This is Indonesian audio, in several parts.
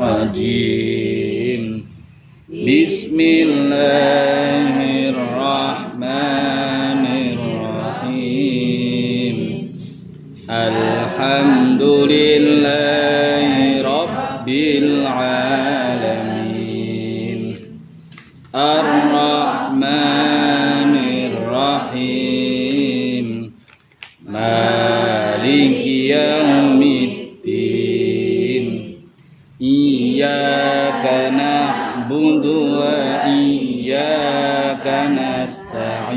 Rajim. Bismillahirrahmanirrahim. Alhamdulillahi rabbil alamin. Ar-Rahmanir Rahim. Maliki yaumiddin. Iyyaka na'budu wa iyyaka nasta'in.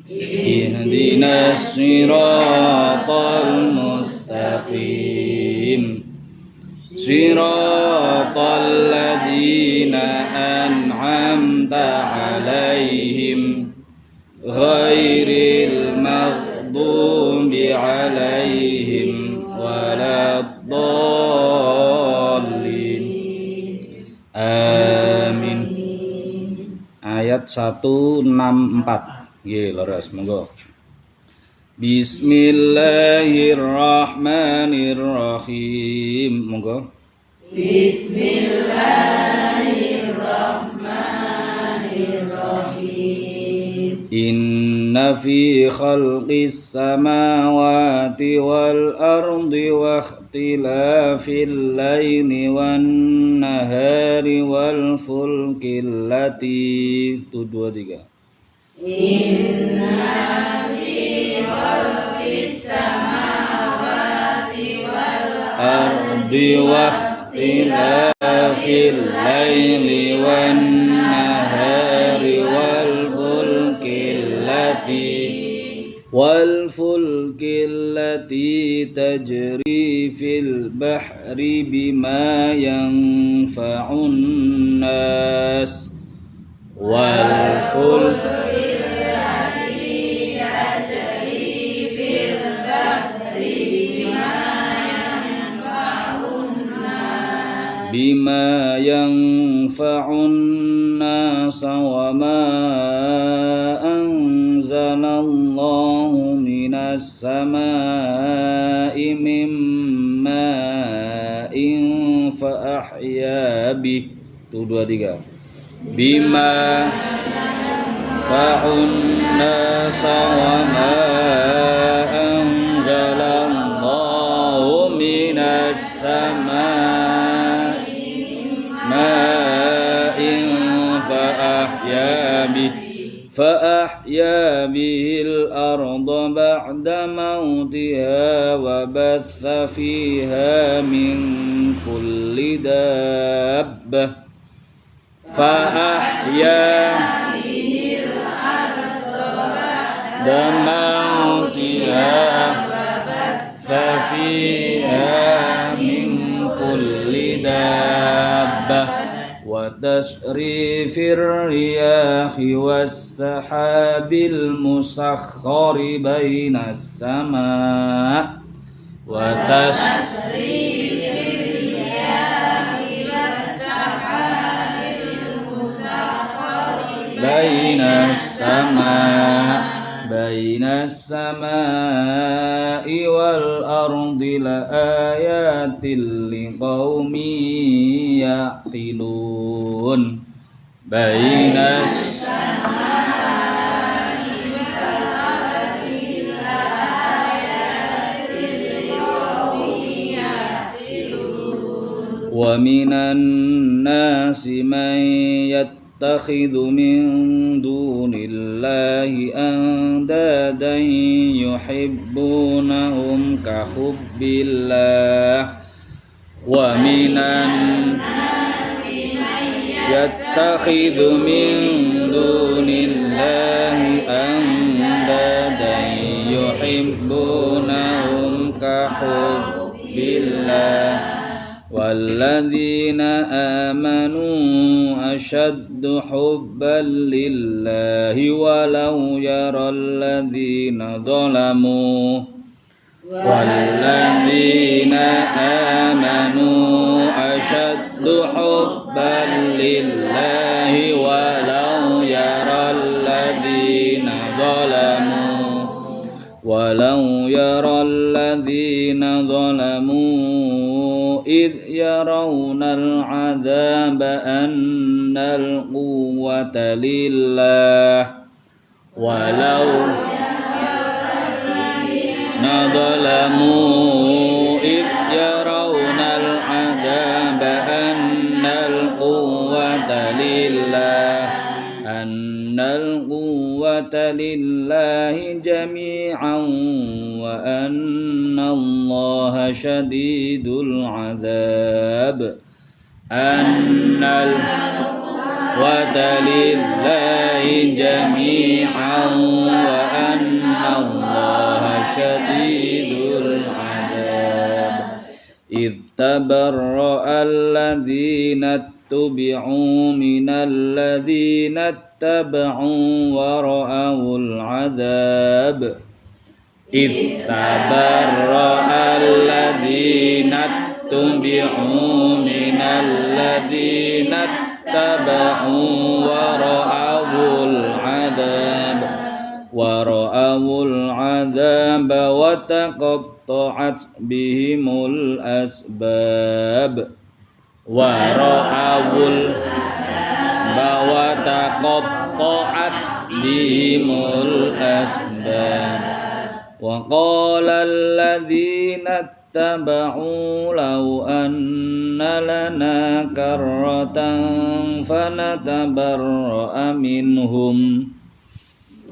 Ihdinas siratal mustaqim. Siratal ladzina an'amta 'alaihim ghairil maghdubi 'alaihim waladdallin. Amin. Ayat 164. Nggih, leres monggo. Bismillahirrahmanirrahim. Monggo. Bismillahirrahmanirrahim. Inna fi khalqis samawati wal ardi wa ikhtilafil laili wan nahari wal fulkil lati 2 3. Inna fi khalqis samawati wal ardi wa ikhtilafil laili wan nahari wal fulkil lati tajri fil bahri bima yanfa'un nas wal fulkil lati tajri fil bahri bima yanfa'un nas wa ma anzalallahu minas samaa'i mim ma'in fa ahya bih 2 3. Bima fa'un nas wa ma anzalallahu minas samaa'i ma'in fa ahya bihil arda ba'da mautiha wa batha fiha min kulli dabbah fa ahya bihil arda ba'da mautiha wa batha fiha min kulli dabbah wa tasrifir riyahi was sahabil musakhkhari bainas samaa wa tasrifir riyahi was sahabil musakhkhari bainas samaa'i wal ardi la ayatin liqaumin ya'qilun. Bainas samaa'i wal ardi la ayatin liqaumin ya'qilun. Wa minan nasi man yattakhidhu min dunillahi andadan yuhibbunahum ka hubbillah wa minan nasi man yattakhidhu min dunillahi andadan yuhibbunahum ka hubbillah walladzina amanu ashaddu hubban lillahi walau yaral ladzina zalamu walladzina amanu ashaddu hubban lillahi walau yaral ladzina zalamu walau yaral ladzina zalamu إذ يرون العذاب أن القوة لله ولو ظلموا إذ يرون العذاب أن القوة لله جميعا وأن الله شديد العذاب أن القوة لله جميعا وأن الله شديد العذاب إذ تبرأ الذين اتبعوا من الذين اتبعوا ورأوا العذاب إذ تبرأ الذين اتبعوا من الذين اتبعوا ورأوا العذاب وتقطعت بهم الأسباب وتقطعت بهم الأسباب وقال الذين اتبعوا لو أن لنا كرة فنتبرأ منهم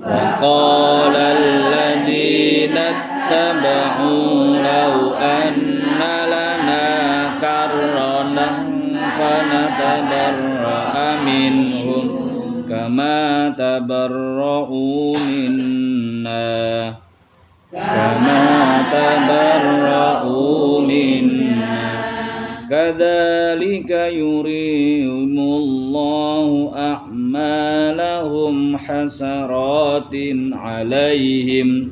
وقال الذين اتبعوا لو أن لنا كرة فنتبرأ منهم كما تبرؤوا منا كذلك يريهم الله أعمالهم حسرات عليهم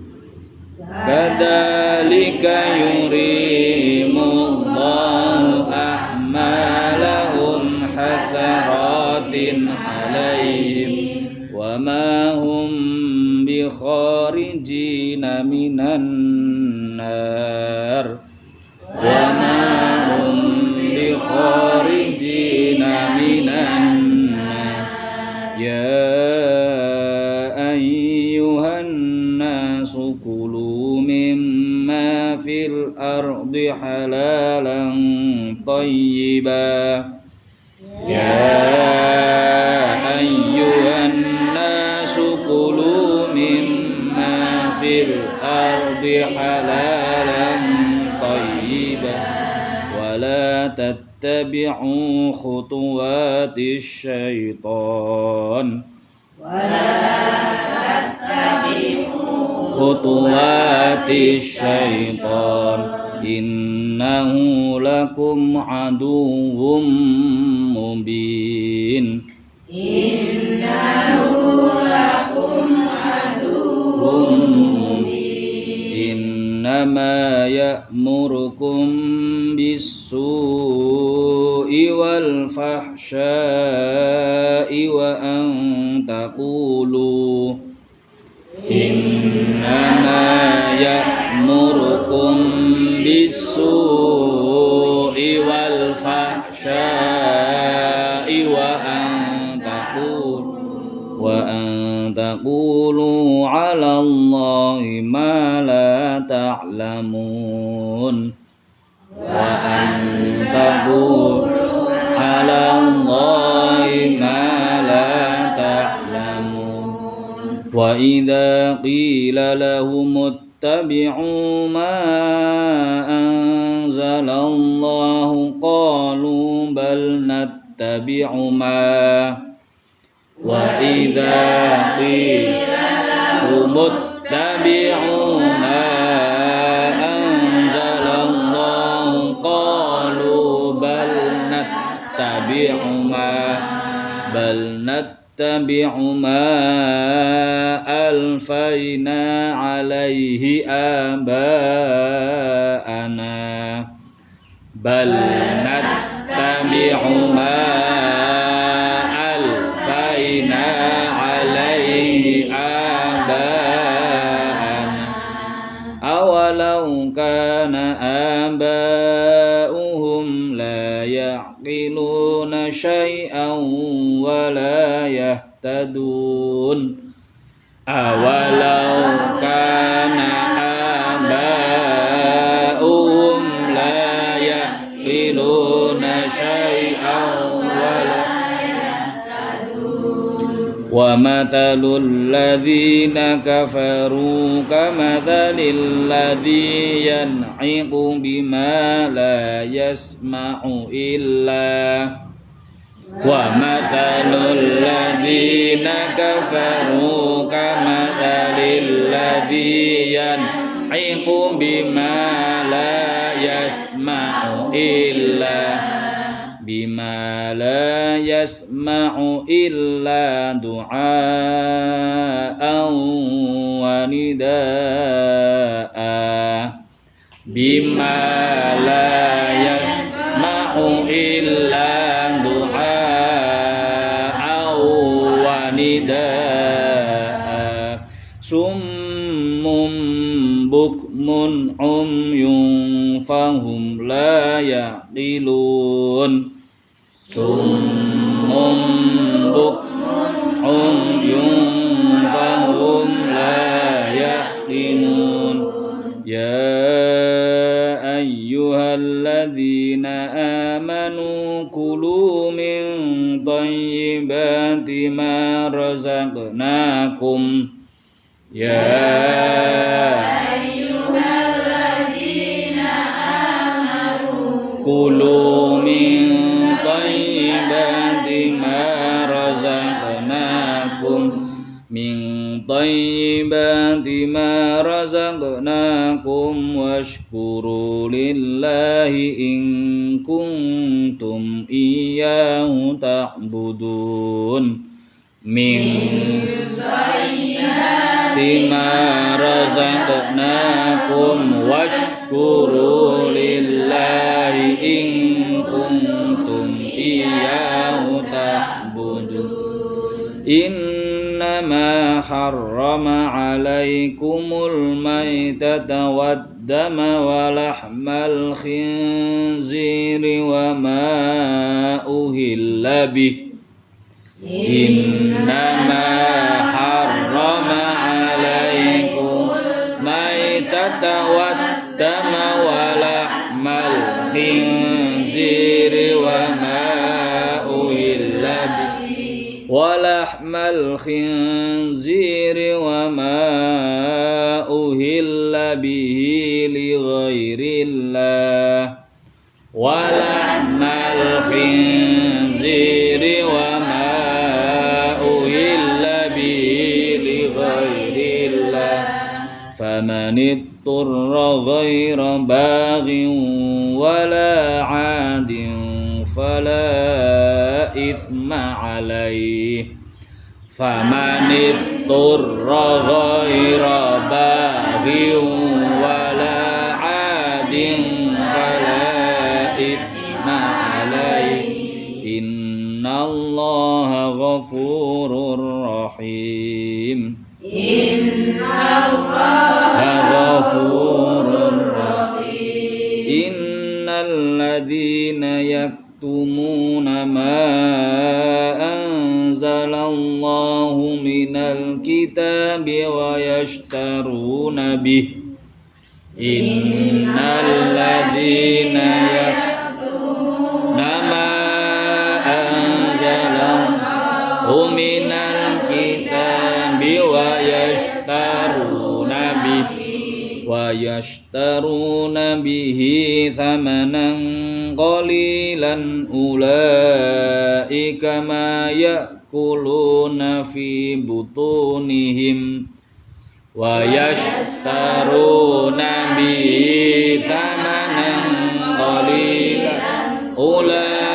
كذلك يريهم الله أعمالهم حسرات عليهم وما هم بخارجين من النار يا أيها الناس كلوا مما في الأرض حلالا طيبا يا أيها الناس كلوا مما في الأرض حلالا طيبا ولا تتبعوا خطوات الشيطان إنه لكم عدو مبين إنما يأمركم بالسوء والفحشاء وأن تقولوا وأن تقولوا على الله ما لا تعلمون وإذا قيل لهم اتبعوا ما أنزل الله قالوا بل نتبع ما أنزل الله قالوا بل نتبع ما ألفينا عليه آباءنا أولو كان آباؤهم يعقلون شيئا ولا يهتدون أولو كان آباؤهم لا يعقلون شيئا ولا ومثل الذين كفروا كمثل الذي ينعق بما لا يسمع إلا ومثل الذين كفروا كمثل الذي ينعق بما لا يسمع إلا دعاء ونداء بما لا يسمع إلا دعاء ونداء صم بكم عمي فهم لا يعقلون صم بكم عمي فهم لا يعقلون يا أيها الذين آمنوا كلوا من طيبات ما رزقناكم يا أيها الذين آمنوا كلوا من طيبات ما رزقناكم واشكروا لله إن كنتم إياه تعبدون من طيبات ما رزقناكم واشكروا لله إن كنتم إياه تعبدون إنما حرم عليكم الميتة والدم ولحم الخنزير وما أهل به إنما حرم عليكم الميتة والدم ولحم الخنزير وما أهل به لغير الله ولحم الخنزير وما أهل به لغير الله فمن اضطر غير باغ ولا عاد فلا إثم عليه فمن اضطر غير باغ ولا عاد فلا إثم عليه إن الله غفور رحيم إن الله غفور رحيم إن الذين يكتمون ما أنزل الله من الكتاب ويشترون به إن الذين يكتمون ما أنزل الله من الكتاب ويشترون به ثمنا قليلا أولئك ما يأكلون في بطونهم ويشترون به ثمنا قليلا أولئك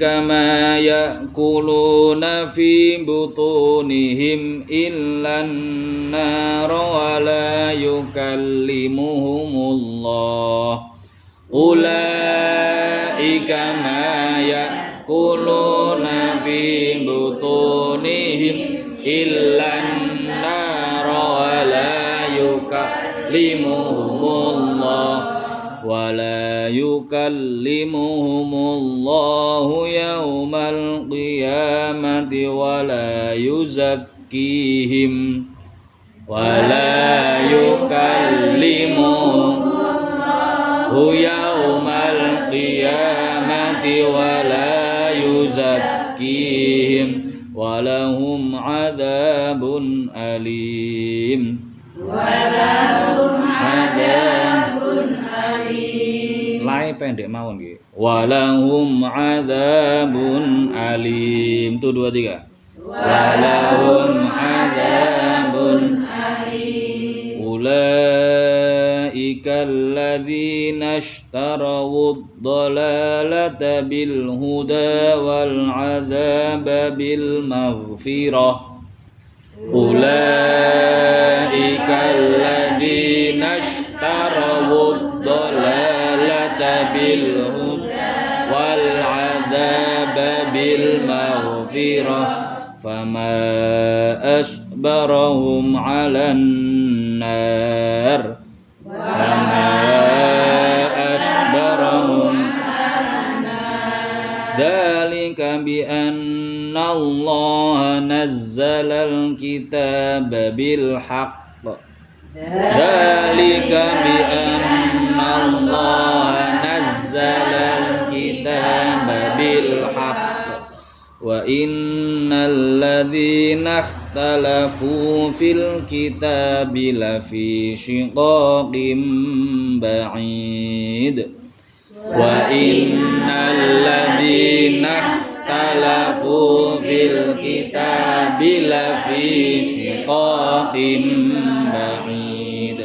ما يأكلون في بطونهم إلا النار ولا يكلمهم الله أولئك ما يأكلون في بطونهم إلا النار yukallimuhumullah ولا يكلمهم الله يوم القيامة ولا يزكيهم يوم القيامة ولا يزكيهم ولهم عذاب أليم Lai pendek mawon nggih. Walahum adzabun alim. Tuh 2 3. Walahum adzabun alim. Ulaika alladzina ishtaraw ad-dhalalata bil huda wal adzaba bil maghfirah. Ulaika alladzina ishtaraw ad-dhalalata bil huda wal adzaba bil maghfirah fama asbarahum 'alan nar Dzalika bi anna Allah nazzala al-kitaba bil haqq. Dzalika bi anna Allah nazzala al-kitaba bil haqq. Wa innal ladzina ikhtalafu fil kitabi lafi shiqaqin ba'id. Wa innal ladzina ikhtalafu fil kitabi lafi shiqaqin ba'id.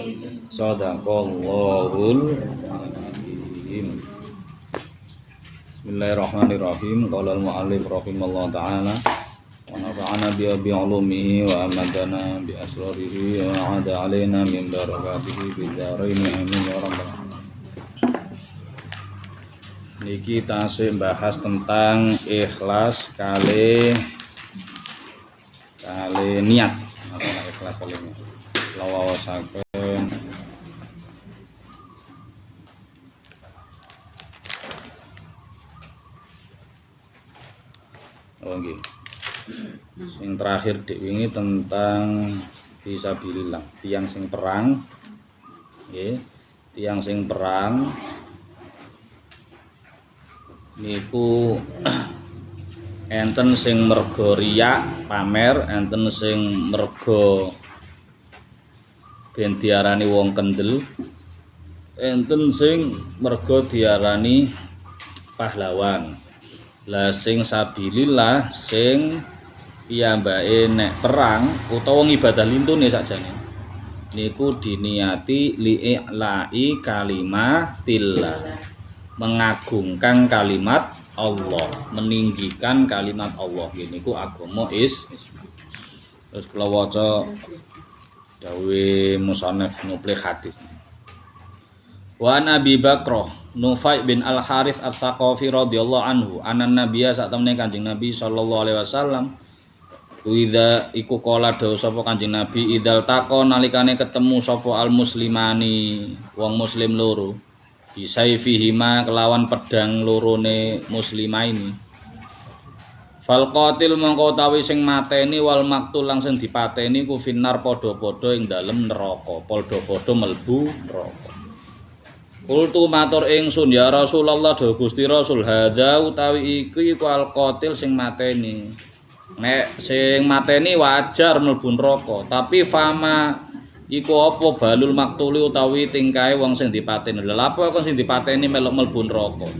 Shadaqallahul azim. Bismillahirrahmanirrahim. Qala al-mu'allif rahimallahu ta'ala wa nafa'ana bi ulumihi wa amadana bi asrarihi wa 'ada 'alaina min barakatihi fid dharain amin ya rabbal alamin. Niki tasih bahas tentang ikhlas kali niat atau ikhlas kali niat. Lawasaken nggih. Sing terakhir dik wingi tentang fisabilillah, tiang sing perang nggih, tiang sing perang niku enten sing mergo riyak pamer, enten sing mergo ben diarani wong kendel, enten sing mergo diarani pahlawan. Lah sing sabilillah sing piyambake nek perang utawa ngibadah lintune sakjane niku diniati li'i'la'i kalimatillah, mengagungkan kalimat Allah, meninggikan kalimat Allah. Gini ku agama terus kula waca dawuhe musannaf nuplih hadis. Wa Nabi Bakrah Nufai bin Al Harits As-Saqafi radhiyallahu anhu anan nabiyya sak temene Kanjeng Nabi sallallahu alaihi wasallam idza iku kala dawuh sapa Kanjeng Nabi idzal taqa nalikane ketemu sapa al muslimani wong muslim loro bisaifihima kelawan pedang lorone muslimah ini fal qatil mongko utawi sing mateni wal maktul langsung dipateni ku finnar padha-padha ing dalem neraka, padha-padha mlebu neraka. Kultu matur ingsun ya Rasulullah do Gusti Rasul hadza utawi iki iku al qatil sing mateni. Nek sing mateni wajar mlebu neraka, tapi fama iku apa balul maktuli utawi tingkae wong sing dipateni. Lha apa kok sing dipateni melok mlebu neraka?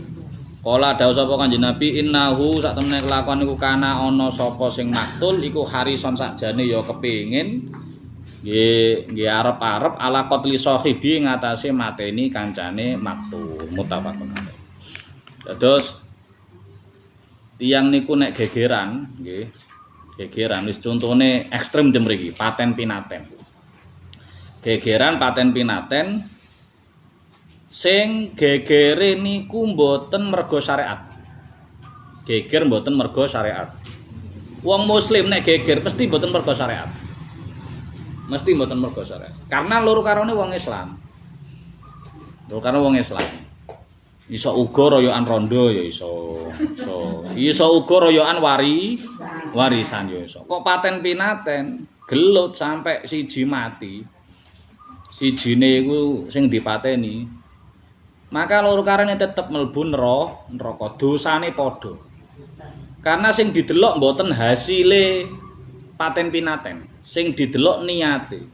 Kala dawuh sapa Kanjeng Nabi innahu sak temene kelakuan iku kana ana sapa sing maktul iku harison sakjane ya kepengin nggih arep-arep ala qatli sahibi ngatasé mateni kancane maktul muttafaqun alaih. Dados tiyang niku nek gegeran nggih gegeran wis contone ekstrem jem mriki paten pinaten. Gegeran paten pinaten sing gegere niku mboten mergo syariat. Geger mboten mergo syariat. Wong muslim nek geger mesti mboten mergo syariat. mesti mboten mergo syariat. Karena loro karone wong Islam. Loro karone wong Islam. Iso uga royokan rondo ya iso. Iso uga royokan warisan ya iso. Kok paten pinaten gelut sampai siji mati. Sijine iku sing dipateni. Maka loro karone tetep mlebu neraka, dosane padha. Karena sing didelok mboten hasile paten pinaten, sing didelok niate.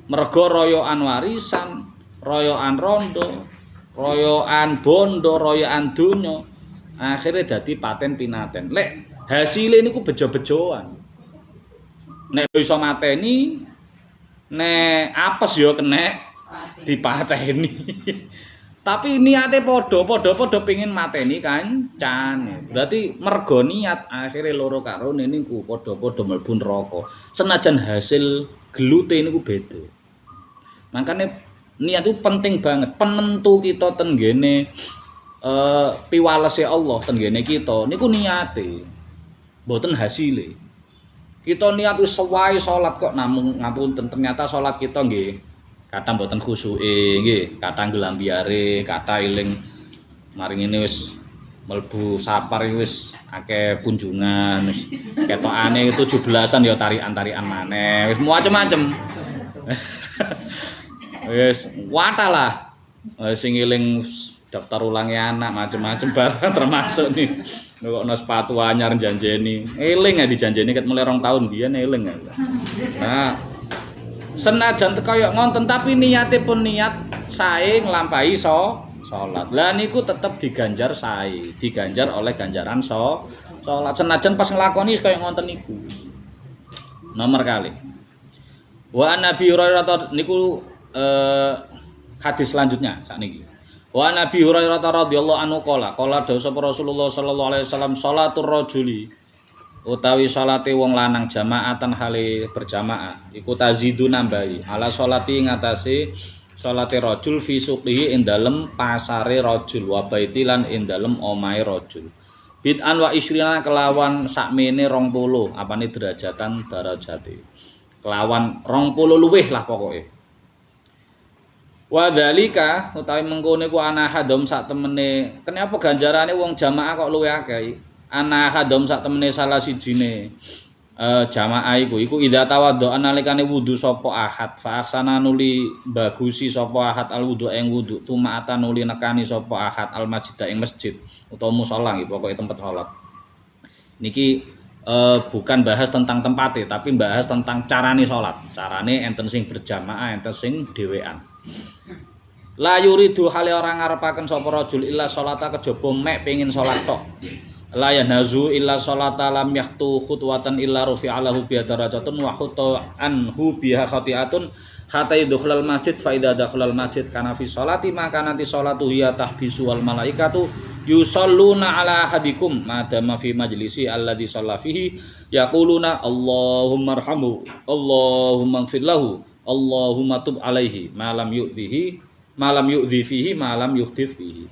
Mergo royokan warisan, royokan rondo, royokan bondo, royokan donya, akhirnya dadi paten pinaten. Lek hasile niku bejo-bejoan. Nek iso mateni, nek apes ya kena dipateni. Tapi niate padha pengin mateni kancane. Berarti mergo niat akhirnya loro karone niku padha-padha mlebu neraka. Senajan hasil gelute niku beda. Makane niat itu penting banget. Penentu kita ten ngene piwalese Allah ten ngene kita niku niate. Mboten hasile. Kita niat wis sewae salat kok namung ngapunten ternyata salat kita nggih kathah mboten khusyuke nggih, kathah gelambiare, kathah eling maring ini wis mlebu sapar wis akeh kunjungan, wis ketokane 17-an ya tarian-tarian maneh, wis macem-macem. Wis watalah. Sing eling daftar ulangi anak macem-macem barang termasuk nih. Nukokno sepatu anyar janjeni. Eling ya dijanjeni ket mulai 2 tahun biyen eling ya. Nah, senajan kaya ngonten tapi niate pun niat sae nglampahi salat. Lah niku tetep diganjar sae, diganjar oleh ganjaran salat. Senajan pas nglakoni kaya ngonten niku. Nomor kali. Wa Nabi Hurairah niku hadis selanjutnya sakniki. Wa Nabi Hurairah radhiyallahu anhu qala dawuh Rasulullah sallallahu alaihi wasallam salatur rajuli utawi salate wong lanang jamaatan hale berjamaah iku tazidu nambahi ala salati ngatasi salate rajul fi suqihi ing dalem pasare rajul wa baiti lan ing dalem omahe rajul bid'an wa isrina kelawan sakmene 20 apane derajatan darajate kelawan 20 luwih lah pokoke wa dzalika utawi mengkone ku ana hadom sak temene kenapa ganjarane wong jamaah kok luwih akeh ana hadom sak temene salah sijine jamaah iku idza tawaddo analikane wudu sapa ahad fa aksana nuli bagusi sapa ahad al wudu ing wudu tumaata nuli nekani sapa ahad al masjid ing masjid utawa musala iki pokoke tempat salat niki bukan bahas tentang tempatnya tapi bahas tentang carane salat carane enten sing berjamaah enten sing dhewean la yuridu hale orang ngarepaken sapa rajul illa salata kejaba mek pengin salat tok la yanazu illa salata lam yaqtu khutwatan illa rufi'alahu bi darajatun wa khutwa anhu biha khati'atun hatta yadkhulal masjid fa idza dakhalal masjid kana fi sholati maka nanti sholatu hiya tahbisu wal malaikatu yusalluna ala ahadikum madama fi majlisi alladhi shalla fihi yaquluna Allahumma arhamhu Allahumma ighfir lahu Allahumma tub alaihi ma lam yu'dhi fihi ma lam yuhdith fihi.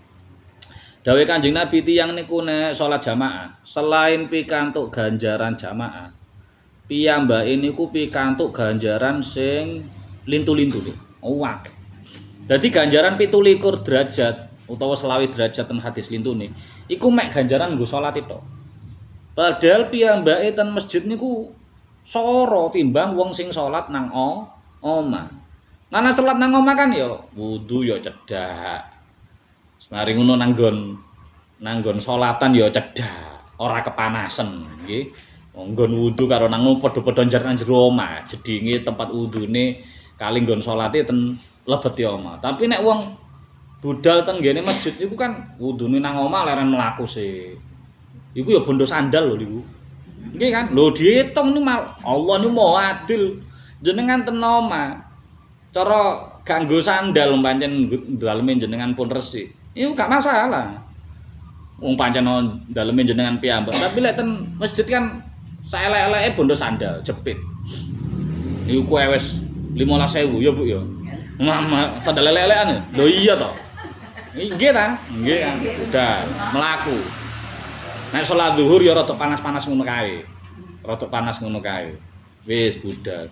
Dawe Kanjeng Nabi tiyang niku nek salat jamaah, selain pikantuk ganjaran jamaah, piyambake niku pikantuk ganjaran sing lintu-lintu nih. Akeh. Dadi ganjaran 17 derajat utawa 20 derajat ten hadis lintune, iku mek ganjaran nggo salat tok. Padahal piyambake ten masjid niku soro timbang wong sing salat nang omah. Karena salat nang omah kan ya wudu ya cedhak. Semari ngono nanggon salatan ya cedhak, ora kepanasan nggih. Nggon wudu karo nang padha-padha nang jero omah, jedinge tempat wudune kali nggon salate ten lebet ya omah. Tapi nek wong budal ten ngene masjid iku kan wudune nang omah leren mlaku sih. Iku ya bondo sandal lho niku. Nggih kan? Lho diitung niku Allah niku mau adil. Jenengan ten omah cara ganggo sandal pancen daleme jenengan pun resik. Iku gak masalah. Wong pancen daleme jenengan piyambak, tapi lek ten masjid kan saelek-eleke bondo sandal jepit. Niku kuwi wis 15.000 ya Bu ya. Mama sandal elek-elekan. Lho iya to. Nggih ta? Nggih kan. Udah mlaku. Nek salat zuhur ya rada panas-panas ngono kae. Rada panas ngono kae. Wis budal.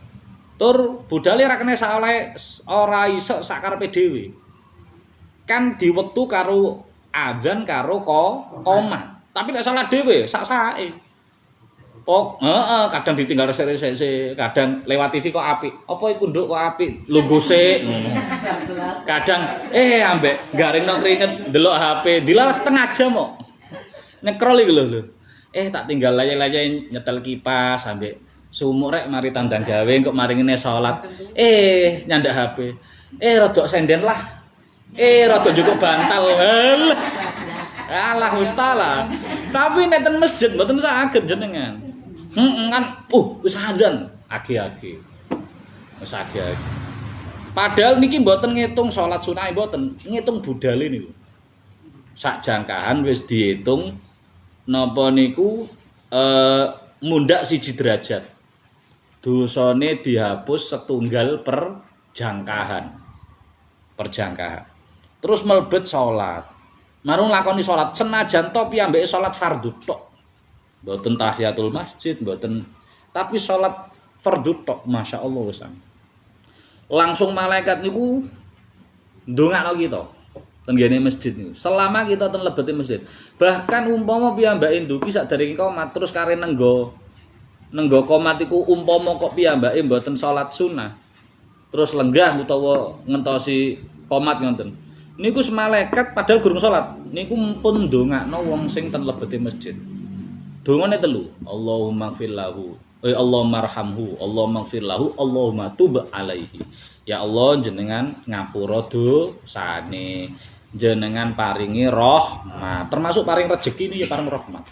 Tur budale ra kena sak oleh ora iso sak karepe dhewe. Kan diwektu karo adzan karo qomat. Tapi nek salat dhewe sak-sake. Oh, kadang ditinggal resik-resik, kadang lewat TV kok apik. Apa iku nduk kok apik? Lungguh sik ngono. Kadang ambek garingno keringet ndelok HP, dilalas setengah jam kok. Nyekrol iku lho. Tak tinggal layai-layai nyetel kipas ambek sumuk rek mari tandang gawe kok mari ngene salat. Nyandak HP. Rodok senden lah. Rodok cukup bantal. Alah wis lah. Tapi nek ten masjid mboten saged jenengan. Kan wis adzan age-age. Wis age-age. Padahal niki mboten ngitung salat sunah mboten, ngitung budale niku. Sak jangkahan wis diitung napa niku mundak 1 derajat. Dosane dihapus setunggal per jangkahan. Terus melebet salat. Marung lakoni salat senajan to piyambake salat fardhu tok. Mboten tahiyatul masjid, mboten tapi salat fardhu tok, masyaallah wis. Langsung malaikat niku ndongakno kita ten ngene masjid niku. Selama kita ten lebete masjid. Bahkan umpama piyambake ndugi sakderenge qomat terus kare nenggo qomat iku umpama kok piyambake mboten salat sunah. Terus lenggah utawa ngentosi qomat ngoten. Niku malaikat padahal gurung salat. Niku pun ndongakno wong sing ten lebete masjid. Dongane 3. Allahumma ighfir lahu. Allahumma arhamhu. Allahumma ighfir lahu. Allahumma tub alaihi. Ya Allah jenengan ngapura dosane. Jenengan paringi rahmat. Termasuk paring rezeki ini ya paring rahmat.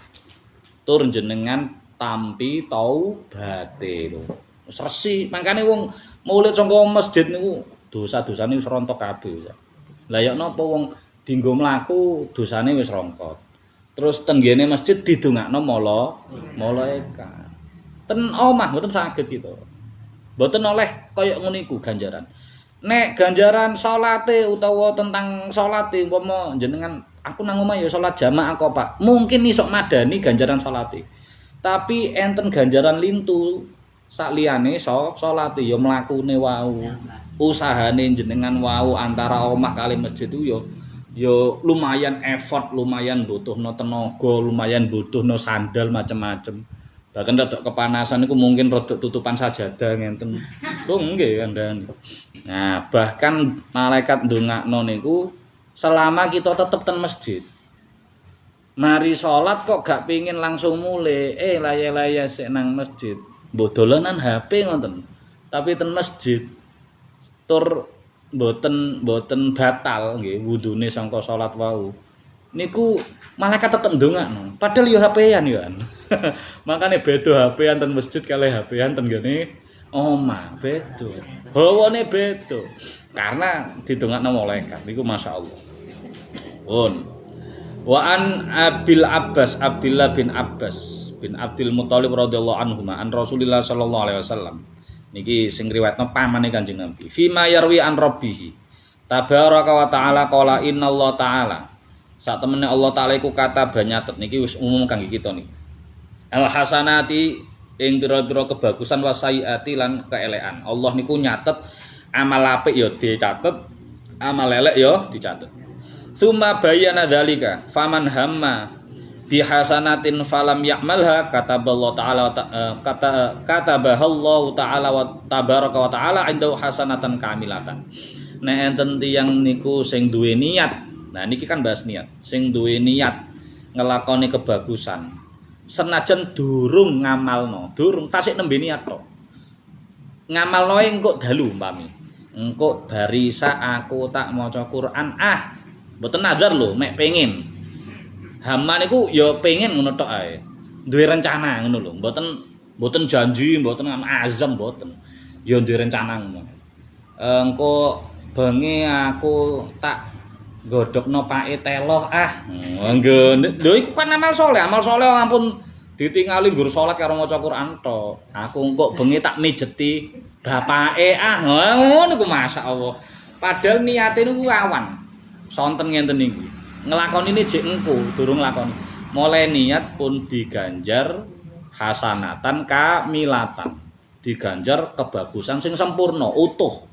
Tur jenengan tampi taubate lho. Wis resik. Mangkane wong maulid saka masjid niku dosa-dosane wis rontok kabeh. Lah ya napa wong dienggo mlaku dosane wis rongkot. Terus ten ngene masjid didongakno malaikat. Ten omah mboten saged gitu. Mboten oleh kaya ngono iku ganjaran. Nek ganjaran salate utawa tentang salate umpama jenengan aku nang omah ya salat jamaah kok Pak. Mungkin iso madani ganjaran salate. Tapi enten ganjaran lintu sak liyane salate ya mlakune wau. Usahane jenengan wau antara omah kali masjid itu yo lumayan effort, lumayan butuhno tenaga, lumayan butuhno sandal macam-macam. Bahkan rodok kepanasan itu mungkin rodok tutupan sajadah ngenten. Lho nggih kandhane. Nah, bahkan malaikat ndongakno niku selama kita tetep ten masjid. Mari salat kok gak pengin langsung mulai, laya-laya sik nang masjid. Mbok dolanan HP ngoten. Tapi ten masjid tur mboten batal nggih wudune sangka salat wau. Niku malaikat tetep ndongakno. Padahal yo HP-an yo. Makane beda HP-an ten masjid kali HP-an ten ngene omah beda. Hawane beda. Karena didongakno malaikat niku masyaallah. Pun. Wa an Abdullah bin Abbas bin Abdul Muthalib radhiyallahu anhu an Rasulillah sallallahu alaihi wasallam. Niki sing riwayatno pamane Kanjeng Nabi. Fima yarwi an rabbih. Tabaraka wa ta'ala qala innallaha ta'ala. Sak temene Allah taala iku kata banyatet niki wis umum kangge kita niki. Al hasanati ing pira-pira kebagusan wa sayiati lan keelekan. Allah niku nyatet amal apik ya dicatet, amal elek ya dicatet. Tsumma bayyana dzalika faman hamma bihasanatin falam ya'malha kataballahu ta'ala katabahallahu ta'ala wa tabaraka wa ta'ala indahu hasanatan kamilatan. Nek enten tiyang niku sing duwe niat. Nah niki kan bahas niat. Sing duwe niat ngelakoni kebagusan. Senajan durung ngamalno, durung tasik nembe niat tok. Ngamalno engko dalu umpami. Engko barisa aku tak maca Quran mboten nazar lho mek pengin. Hama niku ya pengen ngono tok ae. Duwe rencana ngono lho. Mboten janji, mboten azam mboten. Ya duwe rencana ngono. Engko bengi aku tak godhokno pake teloh Monggo. Lho iku kan amal saleh ampun ditingali nggur salat karo maca Quran tok. Aku engko bengi tak mijeti bapake ngono iku masyaallah. Padahal niate niku awan. Sonten ngenten niku. Ngelakoni ini jek engko durung lakoni. Mulai niat pun diganjar hasanatan kamilatan. diganjar kebagusan sing sempurna, utuh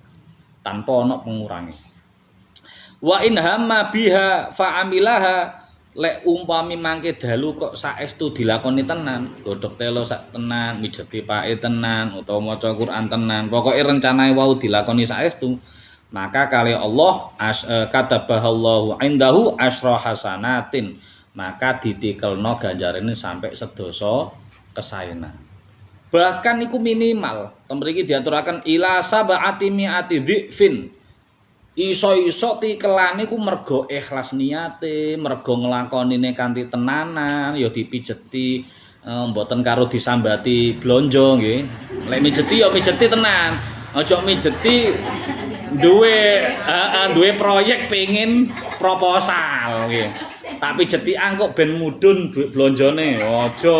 tanpa ana pengurangi. Wa in hamma biha fa amilaha, lek umpami mangke dalu kok saestu dilakoni tenan, godhog telo sak tenan, mijeti pake tenan utawa maca Quran tenan, pokoke rencanae wau dilakoni saestu, maka kali Allah katabahallahu indahu asyra hasanatin, maka ditikelno ganjarane sampai sedasa kesaenan. Bahkan iku minimal, mriki diaturaken ila sab'ati mi'ati dhifin. Iso-iso tikelane iku mergo ikhlas niate, mergo nglakonine kanthi tenanan, ya dipijeti mboten karo disambati blonjo nggih. Lek mijeti ya mijeti tenan. Aja mijeti duwe proyek pengen proposal nggih. Tak pijeti kok ben mudhun duit blonjone. Aja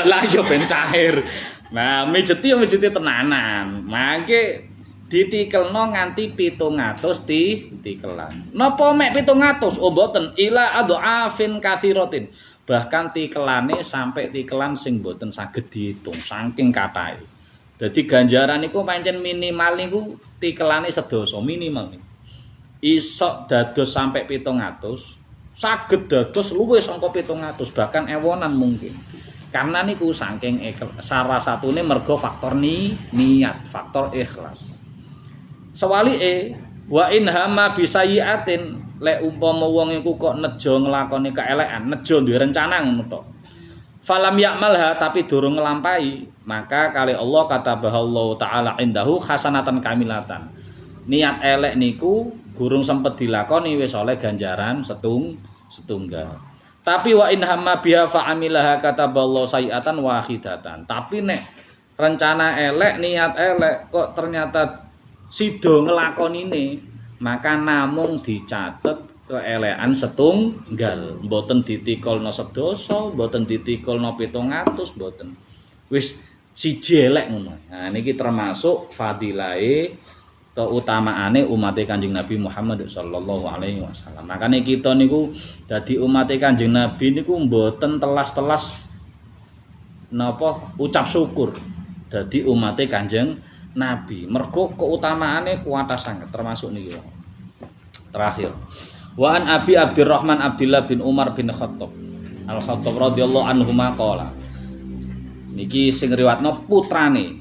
lah ya ben cair. Nah, mijeti ya mijeti tenanan. Mangke ditikelno nganti 700 tikelan. Napa mek 700? Oh mboten, ila adhafin katsiratin. Bahkan tikelane sampai tikelan sing mboten saged diitung saking kathahe. Dadi ganjaran niku pancen minimal niku tikelane sedasa minimal. Isok dados sampai 700, saged dados luwih saka 700, bahkan ewonan mungkin. Karena niku saking salah satune mergo faktor niat, faktor ikhlas. Sewalike wa in hamma bisayiatin, lek umpama wong iku kok nejo nglakoni kaelekan, nejo duwe rencana ngono tok. Falam yakmalha, tapi durung nglampahi, maka kali Allah katabahallahu taala indahu hasanatan kamilatan. Niat elek niku gurung sempet dilakoni wis oleh ganjaran setunggal. Tapi wa in hamma biha fa amilaha kataballahu sayiatan wahidatan. Tapi nek rencana elek, niat elek kok ternyata sida nglakonine, maka namung dicatet keelekan setunggal, mboten ditikulna sedasa, mboten ditikulna 700, mboten. Wis siji elek ngono. Nah niki termasuk fadilahe keutamaane umat Kanjeng Nabi Muhammad sallallahu alaihi wasallam. Makane kita niku dadi umat Kanjeng Nabi niku mboten telas-telas napa ucap syukur dadi umat Kanjeng Nabi. Mergo keutamaane kuwata sanget, termasuk niki. Terakhir. Wa an Abi Abdurrahman Abdullah bin Umar bin Khattab Al-Khattab radhiyallahu anhu maqala. Niki sing riwayatno putrane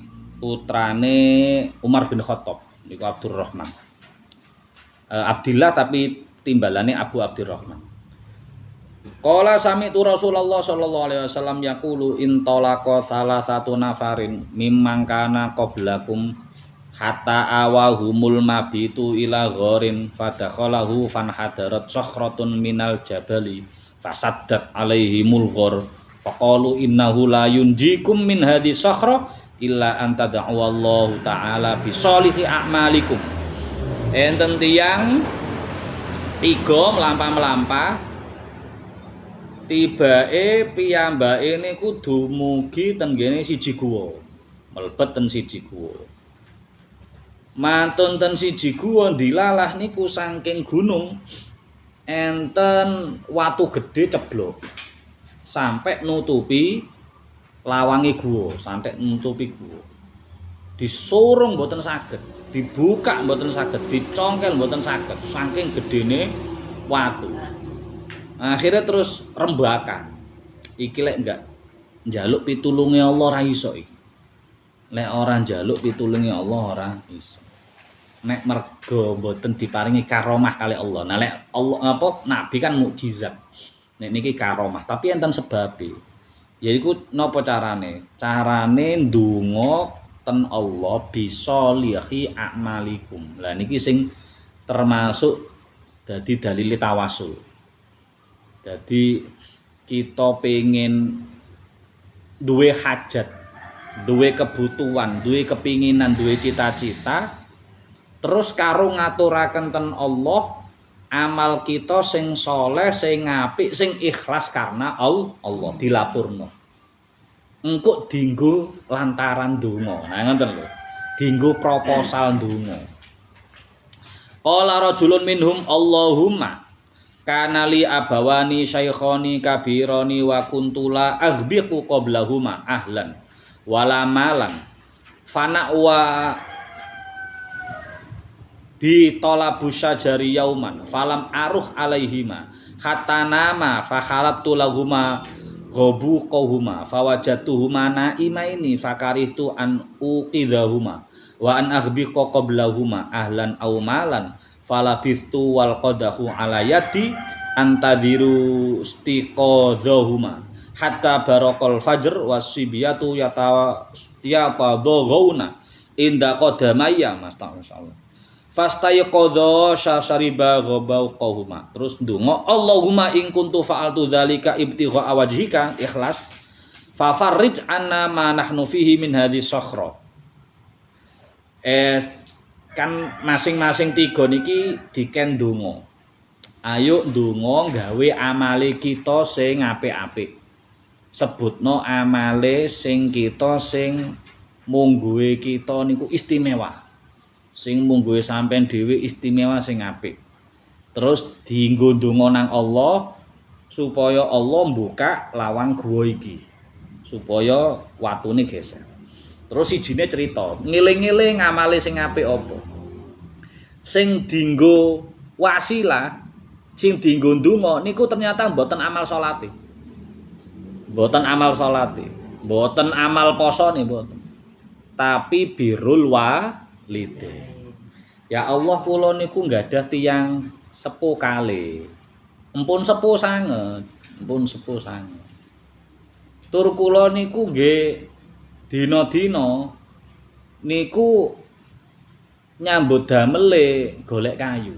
Umar bin Khattab niku Abdurrahman. Abdillah tapi timbalane Abu Abdurrahman. Qala sami'tu Rasulullah sallallahu alaihi wasallam yaqulu in talaqa salasatu nafarin mimman kana qablakum hatta awahumul mabitu ila gharin fadakhalahu fanhadarat sakhratun minal jabali fasaddat alaihimul ghar faqalu innahu la yunjikum min hadhi sakhra illa anta da'awallahu ta'ala bisolihi a'malikum. Enten tiyang tiga melampah-melampah tibake piyambake niku dumugi ten ngene siji guwa, mlebet ten siji guwa. Mantun ten siji guwa dilalah niku saking gunung enten watu gedhe ceblok sampai nutupi lawange guwa, sampai nutupi guwa. Disurung mboten saged, dibuka mboten saged, dicongkel mboten saged saking gedene watu. Akhirnya terus rembakan. Iki lek enggak njaluk pitulunge Allah ra iso iki. Lek ora njaluk pitulunge Allah ora iso. Nek mergo mboten diparingi karomah kali Allah. Nah lek Allah apa nabi kan mukjizat. Nek niki karomah, tapi enten sebabe. Yaiku napa carane? Carane ndonga ten Allah bisa lihi a'malikum. Lah niki sing termasuk dadi dalil tawasul. Jadi kita pengen duwe hajat, duwe kebutuhan, duwe kepinginan, duwe cita-cita, terus karo ngaturaken ten Allah amal kita sing soleh, sing apik, sing ikhlas karena Allah dilapurno. Engko dienggo lantaran donga. Nah ngoten lho. Dienggo proposal donga. Qala rajulun minhum Allahumma kana li abawani syaikhani kabirani wa kuntula aghbiqu qablahuma ahlan wala malan fana wa bi talabus syajari yauman falam aruh alaihima hatta nama fa halabtu lahuma ghabu qauhuma fawajatuhuma naimaini fakarihtu an uqidahuma wa an aghbiqa qablahuma ahlan aw malan falabistu wal qadahu ala yadi antadiru istiqadhahuma hatta barakal fajr wasibiyatu yatadhaghuna inda qadamayya masyaallah fastayqadha syariba ghabau qahuma terus ndonga Allahumma in kuntu fa'altu dzalika ibtigha wajhika ikhlas fa farrij anna ma nahnu fihi min hadhihi sakhra kan masing-masing tiga niki diken ndonga ayo ndonga gawe amale kita sing apik-apik sebutno amale sing kita sing mungguhe kita niku istimewa sing mungguhe sampean dhewe istimewa sing apik terus dienggo ndonga nang Allah supaya Allah mbuka lawang gua iki supaya watune geser terus sijine cerita ngiling-ngiling amale sing apik apa sing dienggo wasilah sing dienggo ndonga niku ternyata mboten amal salate mboten amal salate mboten amal posone mboten tapi birrul walidain ya Allah kula niku nggadah tiyang sepuh kalih empun sepuh sanget tur kula niku nggih dina-dina niku nyambut damele golek kayu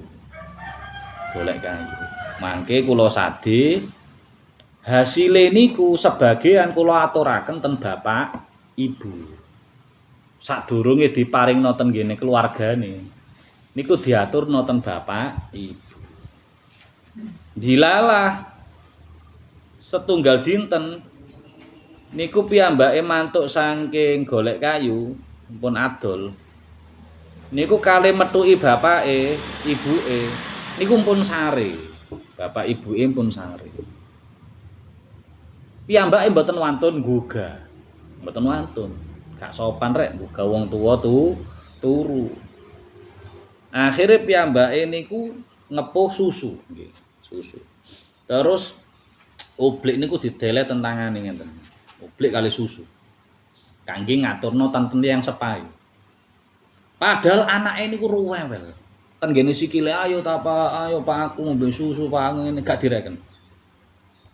mangke kula sadhe hasile niku sebagian kula aturaken ten bapak ibu sadurunge diparingna ten ngene keluargane niku diaturna ten bapak ibu dilalah setunggal dinten niku piyambake mantuk saking golek kayu pun adol niku kali metuki bapake ibuke niku pun sare bapak ibuke pun sare piyambake mboten wantun nggugah mboten wantun gak sopan rek nggugah wong tuwa turu akhire piyambake niku ngepuh susu nggih susu terus oblik niku dideleh tentangane ngenten oblik kali susu kangge ngaturno ten tiyang sepahe padahal anake niku ruwewel ten ngene sikile ayo ta Pak ayo Pak aku ngombe susu Pak ngene gak direken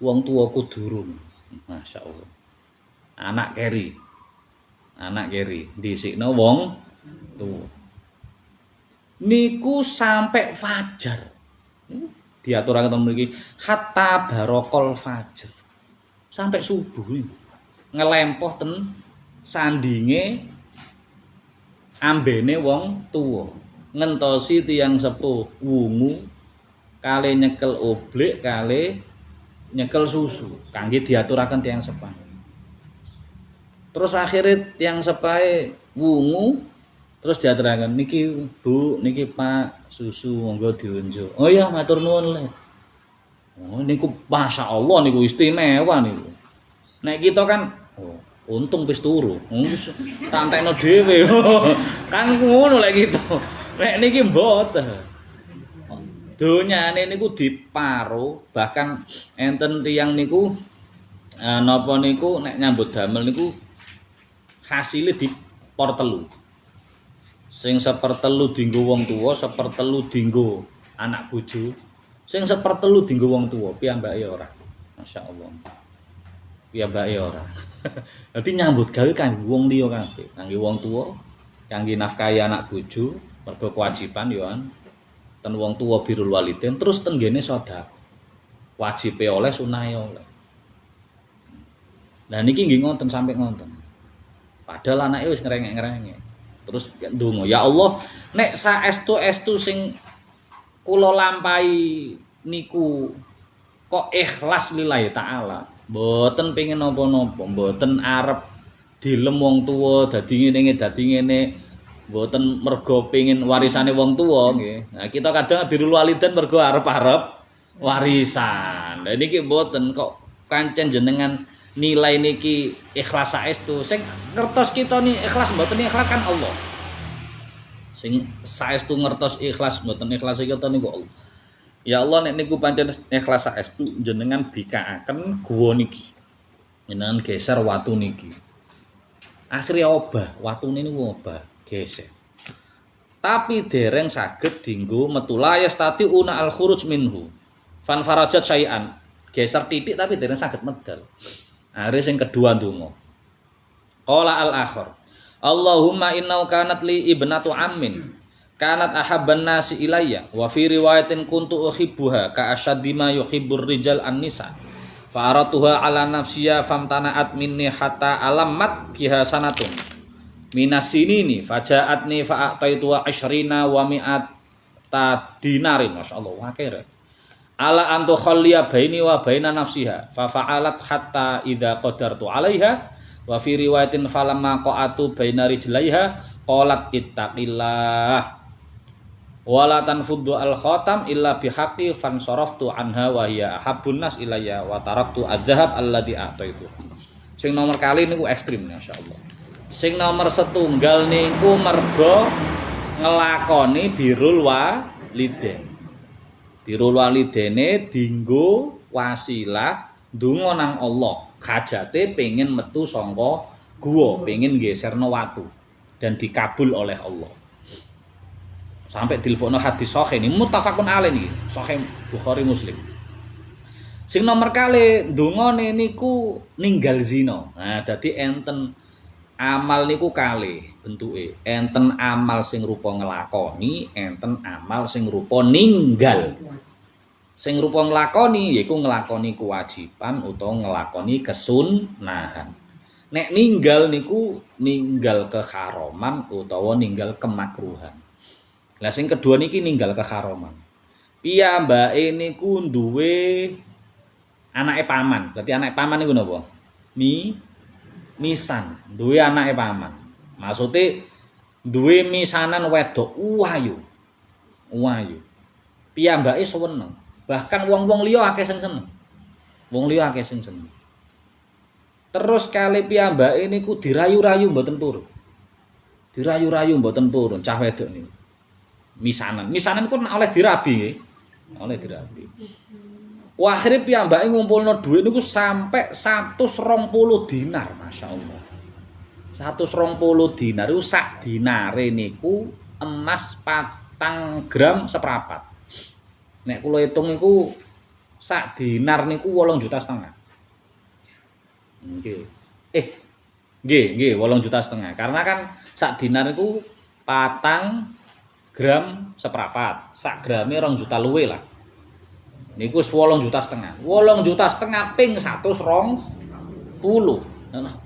wong tuwaku durung masyaallah anak keri dhisikno wong tuwa niku sampai fajar diaturaken ten mriki hatta barakal fajar sampai subuh ngelempoh ten sandinge ambene wong tuwa ngentosi tiyang sepuh wungu kali nyekel oblik kali nyekel susu kangge diaturaken tiyang sepah terus akhirnya tiyang sepahe wungu terus diaturaken niki Bu niki Pak susu monggo diunjuk oh iya matur nuwun le oh niku masyaallah niku istimewa niku nek kita kan oh, untung wis turu. Tak entekno dhewe. Kan ngono lek kita. Nek niki mboten. Donyane niku diparo, bahkan enten tiyang niku napa niku nek nyambut damel niku hasile dipor telu. Sing sepertelu dienggo wong tuwa, sepertelu dienggo anak bojo. Sing sepertelu dienggo wong tuwa, piyambake ora. Masyaallah. Piyambake ora. Dadi nyambut gawe kanggo wong liya kabeh, kanggo wong tuwa, kanggo nafkahi anak bojo, mergo kewajiban yo an. Ten wong tuwa birrul walidain terus ten ngene sedekah. Wajibe oleh sunahe oleh. Lah niki nggih ngonten sampe ngonten. Padahal anake wis ngrengek-ngrengek. Terus ndonga, ya Allah, nek saestu-estu sing kula lampahi niku kok ikhlas lillahi taala. Mboten pengin napa-napa, mboten arep dilem wong tuwa dadi ngene, mboten mergo pengin warisane wong tuwa nggih. Nah, kita kadang birrul walidain mergo arep-arep warisan. Lah niki mboten kok kancen jenengan nilai niki ikhlas saestu. Sing ngertos kita ni ikhlas mboten ikhlas kan Allah. Sing saestu ngertos ikhlas mboten ikhlas kita niku Allah. Ya Allah nek niku pancen ikhlas saestu jenengan bikaaken guwa niki. Jenengan geser watu niki. Akhirnya obah, watune niku obah, geser. Tapi dereng saged dinggo metu la yastati'una al-khuruj minhu. Fan farajat syai'an. Geser titik tapi dereng saged medal. Akhirnya sing kedua ndonga. Qala al-akhir. Allahumma innau kanat li ibnatu ammin. Kanat ahabban nasi ilayya wa fi riwayatin kuntu uhibbuha ka ashaddi ma yuhibbur rijal an-nisa. Fa aratuha ala nafsiya famtana'at minni hatta alammat biha sanatun. Minas sinini fajaatni fa a'taitu 20 wa mi'ata dinarin. Masyaallah wakere. Ala antu khalliya baini wa baina nafsiha fa fa'alat hatta idza qadartu 'alaiha wa fi riwayatin falamma qa'atu baina rijlaiha qalat ittaqillah wala tanfuddu al khatam illa bihaqqi fansaraftu anha wa hiya habbun nas ilayya wa taraktu adzhab alladhi a'taitu. Sing nomor kali niku ekstrim masyaallah. Sing nomor setunggal niku mergo ngelakoni birrul walidain. Birrul walidene dinggo wasilah ndonga nang Allah. Hajate pengen metu saka guwa, pengen geserno watu dan dikabul oleh Allah. Sampai dilebokno hadis sahih ini muttafaqun alaih niki, sahih Bukhari Muslim. Sing nomor kali ndongane niku ninggal zina. Nah, dadi enten amal niku kalih bentuke. Enten amal sing rupa nglakoni, enten amal sing rupa ninggal. Sing rupa nglakoni yaiku nglakoni kewajiban utawa nglakoni kesunahan. Nek ninggal niku ninggal keharaman utawa ninggal kemakruhan. Lah sing kedua niki ninggal keharaman. Piyambake niku duwe anake paman. Berarti anake paman niku napa? Misan, duwe anake paman. Maksude duwe misanan wedok ayu. Ayu. Piyambake seneng. Bahkan wong-wong liya akeh sing seneng. Wong liya akeh sing seneng. Terus kali piyambake niku dirayu-rayu mboten purun. Dirayu-rayu mboten purun cah wedok niku. Misanan ku oleh dirabi nggih. Oleh dirabi. Wah, akhire piyambake ngumpulno dhuwit niku sampai 120 dinar, masyaallah. 120 dinar iku sak dinare niku emas 4 gram seprapat. Nek kula hitung niku sak dinar niku 8,5 juta. Nggih. Nggih, 8,5 juta. Karena kan sak dinar niku 4 gram seprapat, sak grame 2 juta luwe lah. Niku 8,5 juta. 8,5 juta ping 120. Nah,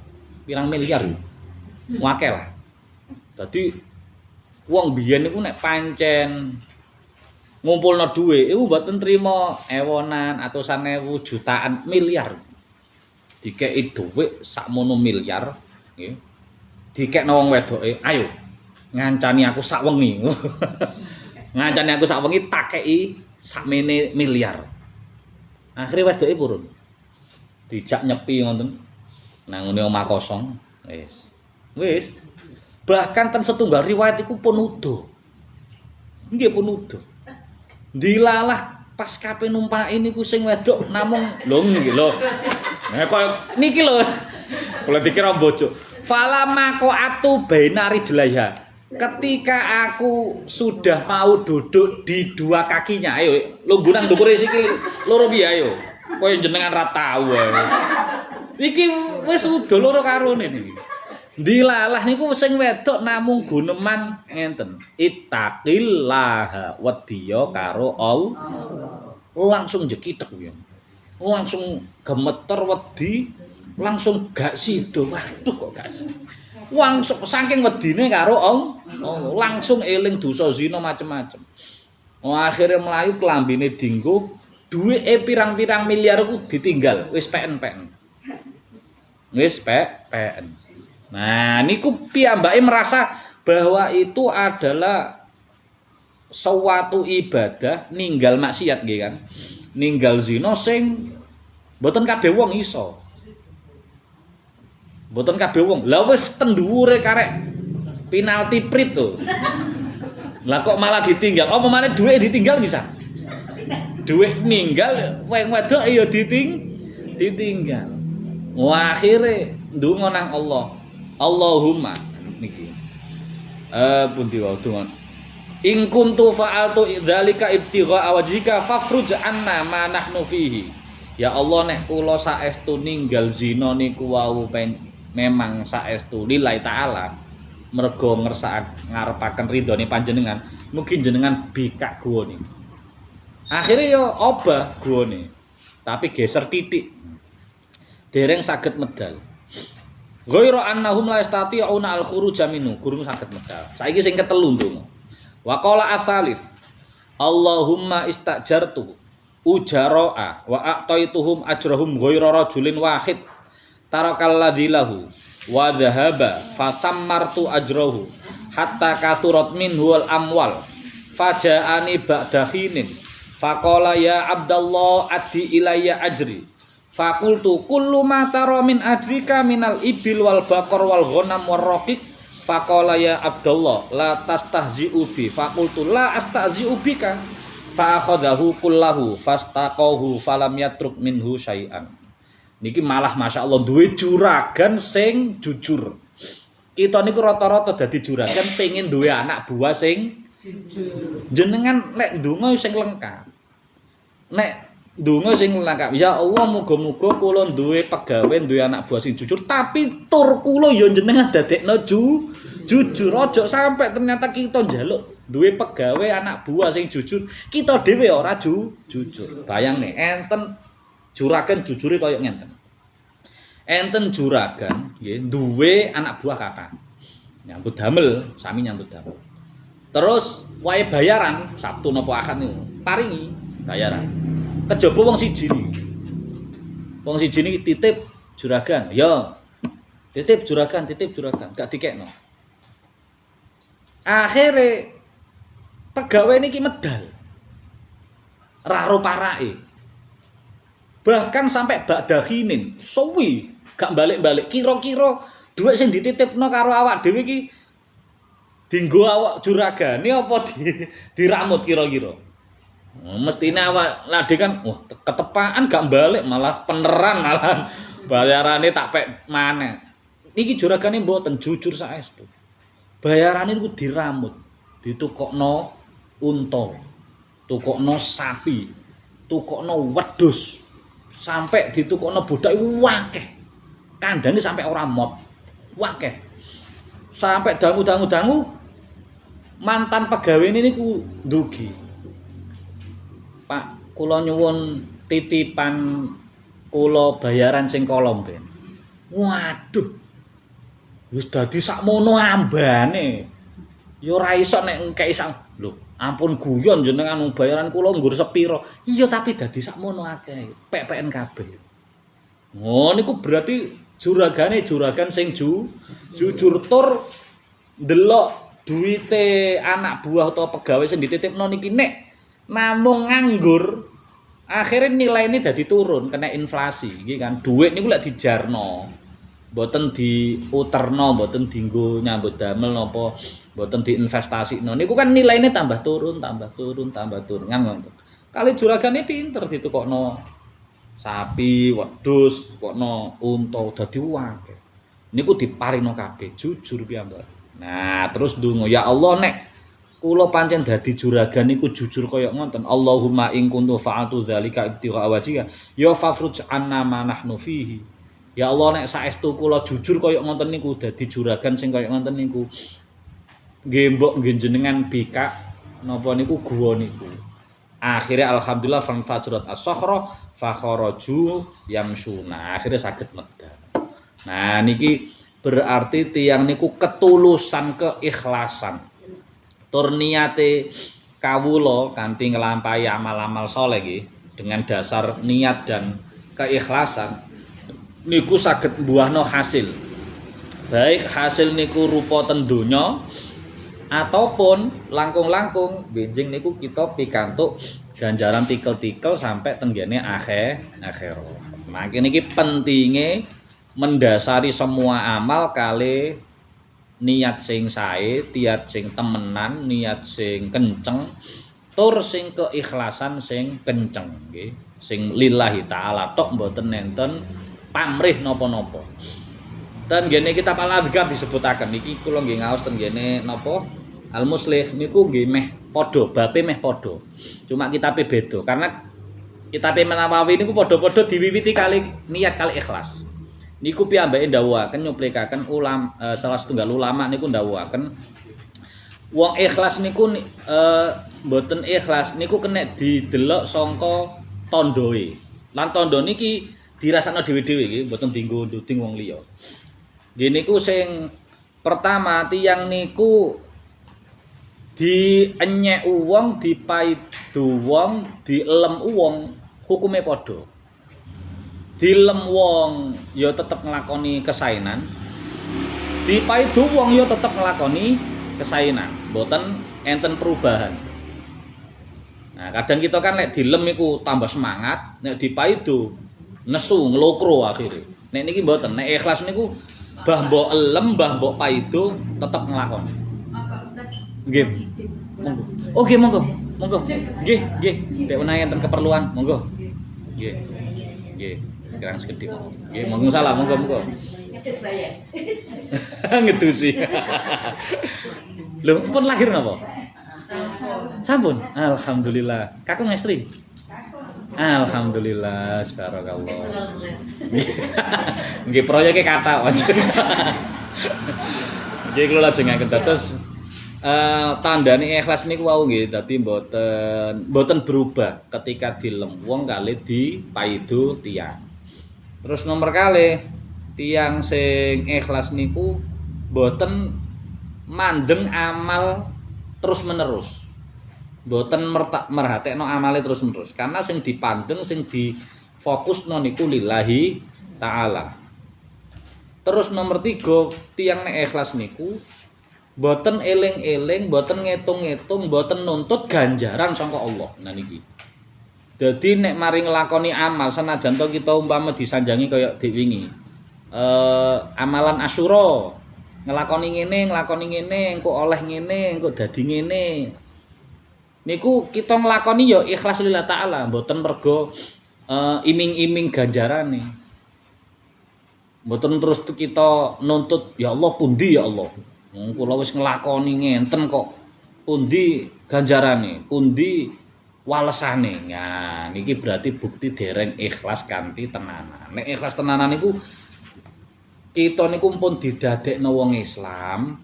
pirang miliar yo. Akeh lah. Dadi wong biyen niku nek pancen ngumpulno dhuwit iku mboten trima ewonan, atusan ewu, jutaan, miliar. Dikeki dhuwit sakmono miliar, nggih. Dikekno wong wedoke, ayo ngancani aku sak wengi. Ngancani aku sak wengi tak kei sakmene miliar. Akhire wedoke purun. Dijak nyepi ngoten. Nang ngene omah kosong. Wis. Bahkan ten setunggal riwayat iku pun udo. Nggih pun udo. Dilalah pas kape numpaki niku sing wedok namung lho nggih lho. Nah kaya niki lho. Kula dikira bojo. Fala maqatu bainari jelaiha. Ketika aku sudah mau duduk di dua kakinya, ayo lunggunan ndukure sikil loro piye ayo. Kaya jenengan ra tau ae. Iki wis udo loro karone niki. Dilalah niku sing wedok namung guneman ngenten. Ittaqillaha wedya karo Allah. Langsung jekitek piye. Langsung gemeter wedi, langsung gak sido. Waduh kok gak sido. Langsung saking wedine karo Allah, langsung eling dosa zina macem-macem. Akhire mlayu klambine dinggo, duwike pirang-pirang miliar ku ditinggal, wis peken-peken. Wis peken. Nah, niku piyambake merasa bahwa itu adalah suatu ibadah ninggal maksiat nggih kan. Ninggal zina sing mboten kabeh wong iso. Mboten kabeh wong. Lah wis tendhuwure karek penalti prit to. Lah kok malah ditinggal? Apa maneh duwe ditinggal bisa? Duwe ninggal wong wedok ya ditinggal. Wah akhire ndonga nang Allah. Allahumma niki. Pundi wae donga. In kuntu fa'altu dzalika ibtigha wajhika fafruj anna ma nahnu fihi. Ya Allah nek kula saestu ninggal zina niku wau memang saestu lillahi taala mergo ngersakaken ngarepaken ridhone panjenengan, mugi jenengan bikak guwone. Akhire yo obah guwone. Tapi geser titik. Dereng saged medal. Ghairu annahum la yastati'una al-khuruj minhu, gurung saged medal. Saiki sing ketelu ndonga. Wa qala as-salif Allahumma istajartu ujara'a wa a'taituhum ajrahum ghairu rajulin wahid tarakal ladzi lahu wa dhahaba fatammartu ajrahu hatta kasurat minhu al amwal faja'ani ba'da khinin faqala ya abdallah addi ilayya ajri faqultu kullu ma tara min ajrika minal ibil wal baqar wal ghanam war raqiq faqala ya Abdullah la tastahzi'u bi faqultu la astahzi'u bika fa akhadahu kullahu fastaqahu falam yatruk minhu syai'an. Niki malah masyaallah duwe juragan sing jujur. Kita niku rata-rata dadi juragan pengin duwe anak buah sing jujur. Jenengan nek ndonga sing lengkap. Nek ndonga sing lengkap, ya Allah muga-muga kula duwe pegawe duwe anak buah sing jujur, tapi tur kula ya jenengan dadekno jujur. Aja sampai ternyata kita njaluk duwe pegawe anak buah sing jujur, kita dhewe ora jujur. Bayang nih, enten juragan jujure kaya ngenten. Enten juragan nggih duwe anak buah kakak. Nyambut damel, sami nyambut damel. Terus wae bayaran Sabtu napa Ahad niku, paringi bayaran. Kejaba wong siji niki. Wong siji niki titip juragan, ya. Titip juragan, gak dikekno. Akhire pegawai niki medal. Raro parake. Bahkan sampai ba'dakhinin, suwi gak balik-balik. Kira-kira dhuwit sing dititipno karo awak dhewe iki dienggo awak juragane apa diramut kira-kira. Mestine awak lade kan wah ketepaan gak balik malah peneran malah bayarane tak pek maneh. Niki juragane mboten jujur saestu. Bayarane niku diramut, ditukokno unta, tukokno sapi, tukokno wedhus, sampai ditukokno bodak wakeh. Kandange sampai ora mot. Wakeh. Sampai dangu mantan pegawai ini niku ndugi. Pak, kula nyuwun titipan kula bayaran sing kolom ben. Waduh. Wis dadi sakmono ambane. Ya ora iso nek engkeki sak. Lho, ampun guyon jenengan bayaran kula nggur sepiro. Iya tapi dadi sakmono akeh. Pek-peken kabeh. Oh niku berarti juragan sing jujur tur ndelok duwite anak buah atau pegawai sing dititipno niki nek namung nganggur akhirnya nilainya dadi turun kena inflasi iki kan. Duit niku lek dijarno mboten diuterno, mboten dienggo nyambut damel napa mboten diinvestasino. Niku kan nilainya tambah turun kan ngoten. Kali juragane pinter ditukokno sapi, wedhus, tukokno unta dadi akeh. Niku diparino kabeh jujur piyambak. Nah, terus ndonga, ya Allah nek kula pancen dadi juragan niku jujur kaya ngoten. Allahumma in kuntu fa'altu dzalika ibtigha wajhika ya fafruj anna ma nahnu fihi. Ya Allah nek saestu kula jujur kaya ngoten niku dadi juragan sing kaya ngoten niku. Nggih mbok nggih jenengan bikak napa niku guwa niku. Akhirnya alhamdulillah fanfajrat as-sakhra fa kharaju yamsuna. Akhirnya saged medal. Nah niki berarti tiyang niku ketulusan keikhlasan. Tur niate kawula kanthi nglampahi amal-amal saleh nggih dengan dasar niat dan keikhlasan niku saged mbuahno hasil. Baik hasil niku rupa ten donya ataupun langkung-langkung benjing niku kita pikantuk ganjaran tikel-tikel sampai tenggene akhirat. Mangke niki pentinge mendasari semua amal kali niat sing sae, niat sing temenan, niat sing kenceng, tur sing keikhlasan sing kenceng nggih. Sing lillahi taala tok mboten nenten pamrih napa-napa. Dan gene kitab Al-Adhkar disebutaken niki kula nggih ngaos ten gene napa Al-Muslih niku nggih meh padha, bape meh padha. Cuma kitabe beda karena kitab Nawawi niku padha-padha diwiwiti kali niat kali ikhlas. Niku piyambake ndhawuhaken nyuplikaken salah setunggal ulama niku ndhawuhaken wong ikhlas niku mboten ikhlas niku kena didelok sangka tandhae. Lan tandha niki dirasakno dhewe-dhewe nggih mboten dienggo nduding wong liya. Nggih niku sing pertama tiyang niku dienyek wong, dipaidu wong, dielem wong hukume padha. Dilem wong ya tetep nglakoni kesaenan. Dipaidu wong ya tetep nglakoni kesaenan. Mboten enten perubahan. Nah, kadang kita kan nek dilem iku tambah semangat, nek dipaidu nesu nglokro akhire. Nek niki mboten, nek ikhlas niku mbah mbok elem, mbah mbok paidu tetep nglakoni. Nggih. Monggo. Oh nggih monggo. Monggo. Nggih, nggih. Nek menawi enten keperluan, monggo. Nggih. Nggih. Kirang segede. Nggih, monggo salah, monggo. Ngedus bayar. Ngedusi. Lho, pun lahir napa? Sampun. Alhamdulillah. Kakung istri. Alhamdulillah, subhanallah. Nggih, proyeke kata wae. Nggih, kula lajengaken dados tandane ikhlas niku wau nggih dadi mboten berubah ketika dilem wong kali dipaidu tiyang. Terus nomor kalih tiyang sing ikhlas niku mboten mandeng amal terus-menerus. Mboten merhatekno amale terus-menerus karena sing dipandeng sing difokusno niku lillahi taala. Terus nomor 3 tiyang nek ikhlas niku mboten eling-eling, mboten ngitung-ngitung, mboten nuntut ganjaran saka Allah. Nah niki. Dadi nek mari nglakoni amal senajan to kita umpama disanjangi kaya dik wingi. Amalan Asyura. Nglakoni ngene, engko oleh ngene, engko dadi ngene. Niku kita nglakoni ya ikhlas lillah taala, mboten mergo iming-iming ganjarane. Mboten terus kita nuntut ya Allah pundi ya Allah. Kula wis nglakoni ngenten kok. Pundi ganjarane, pundi walesane. Nah, niki berarti bukti dereng ikhlas kanthi tenanan. Nek ikhlas tenanan niku kita niku pun didadekno wong Islam,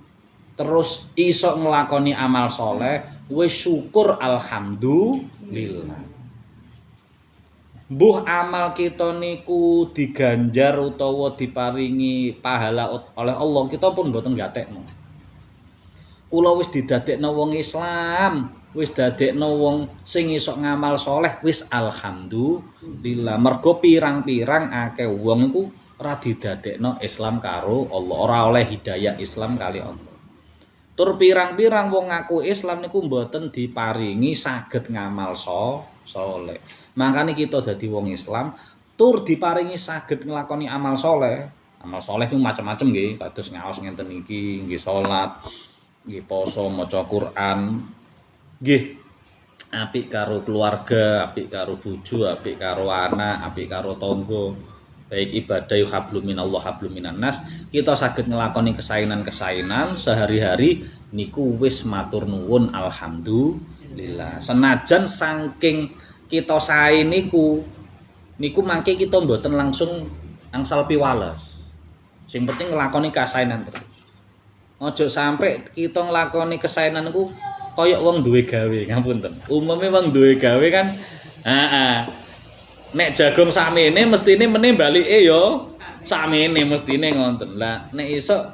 terus iso nglakoni amal soleh, wis syukur alhamdulillah. Mbuh amal kita niku diganjar utawa diparingi pahala oleh Allah, kita pun mboten gatekno. Kula wis didadekno wong Islam, wis dadekno wong sing iso ngamal soleh, wis alhamdulillah. Mergo pirang-pirang akeh wong iku ora didadekno Islam karo Allah, ora oleh hidayah Islam kali Allah. Tur pirang-pirang wong ngaku Islam niku mboten diparingi saged ngamal soleh. Makane kita dadi wong Islam tur diparingi saged nglakoni amal soleh. Amal soleh ku macam-macam nggih, kados ngaos ngenten iki, nggih salat, nggih poso, maca Quran, nggih apik karo keluarga, apik karo bojo, apik karo anak, apik karo tangga. Baik ibadah hablum minallah hablum minannas, kita saged nglakoni kesaenan-kesaenan sehari-hari niku wis matur nuwun alhamdulillah. Senajan saking kita sae niku mangke kita mboten langsung angsal piwales. Sing penting nglakoni kesaenan terus. Aja sampai kita nglakoni kesaenan niku kaya wong duwe gawe, ngapunten. Umume wong duwe gawe kan nek jagung sakmene mestine meneh balike ya sakmene mestine ngonten. Lah nek iso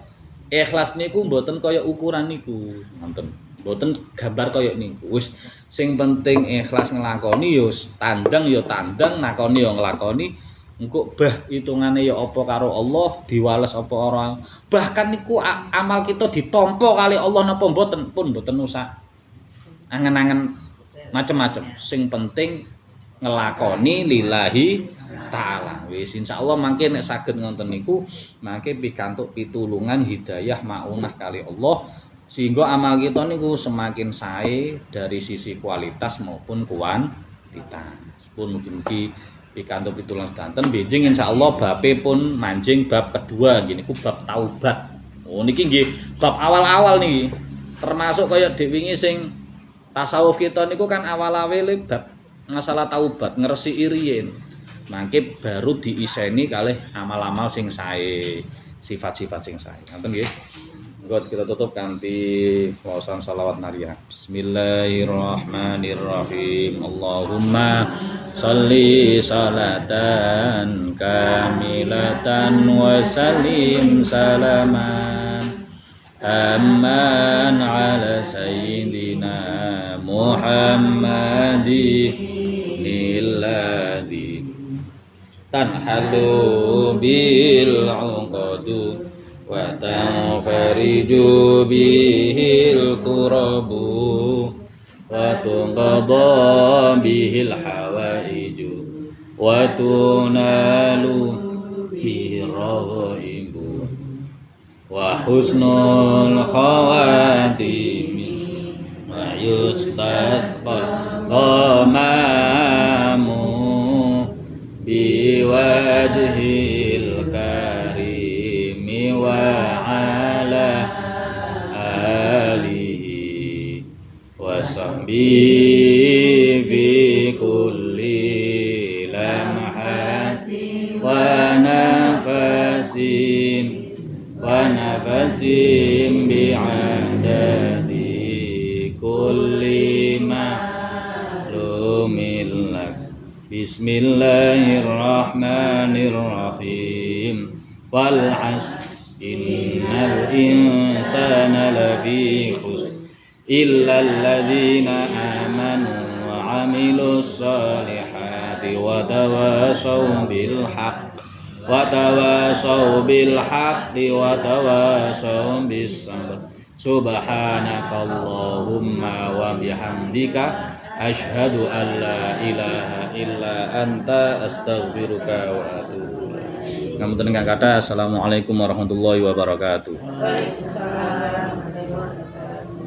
ikhlas niku mboten kaya ukuran niku, ngonten. Mboten gambar kaya niku. Wis sing penting ikhlas nglakoni ya tandang ya tandang, nakoni ya nglakoni. Engko bah hitungane ya apa karo Allah, diwales apa ora. Bahkan niku amal kita ditampa kali Allah napa mboten pun mboten usah angen-angen macem-macem. Sing penting ngelakoni lillahi ta'ala. Wis insyaallah mangke nek saged ngonten niku mangke pikantuk pitulungan hidayah maunah kali Allah sehingga amal kita niku semakin sae dari sisi kualitas maupun kuantitas. Pun mugi-mugi pikantuk pitulungan sedanten benjing insyaallah bape pun manjing bab kedua gini ku bab taubat. Oh niki nggih bab awal-awal niki. Termasuk kaya dewingi sing tasawuf kita niku kan awal-awale bab masalah taubat ngresiki riyin. Mangke baru diiseni kalih amal-amal sing sae, sifat-sifat sing sae. Ngoten nggih. Engko kita tutup kanthi waosan shalawat nariyah. Bismillahirrahmanirrahim. Allahumma sholli salatan kamilatan wa sallim salaman amman ala sayyidina Muhammadin illadhi tanhalu bil 'uqadu wa tanfariju bihil kurabu wa tunqadha bihil hawaiju wa tunalu bihir raghaibu wa husnul khawatimi wa yustasqal ghamamu biwajhil karimi wa ala alihi wa sahbihi fi kulli lamhati wa nafasin bi'adadi kulli ma'lumin lak. Bismillahirrahmanirrahim. Wal 'asr innal insana lafi khusr illa alladzina amanu wa 'amilus solihati wa tawasaw bil haqq wa tawasaw bil haqqi wa tawasaw bis sabr. Subhanakallahumma wa bihamdika asyhadu an la ilaha illa anta astaghfiruka wa atubu ilaik. Ngapunten ingkang kathah. Assalamualaikum warahmatullahi wabarakatuh.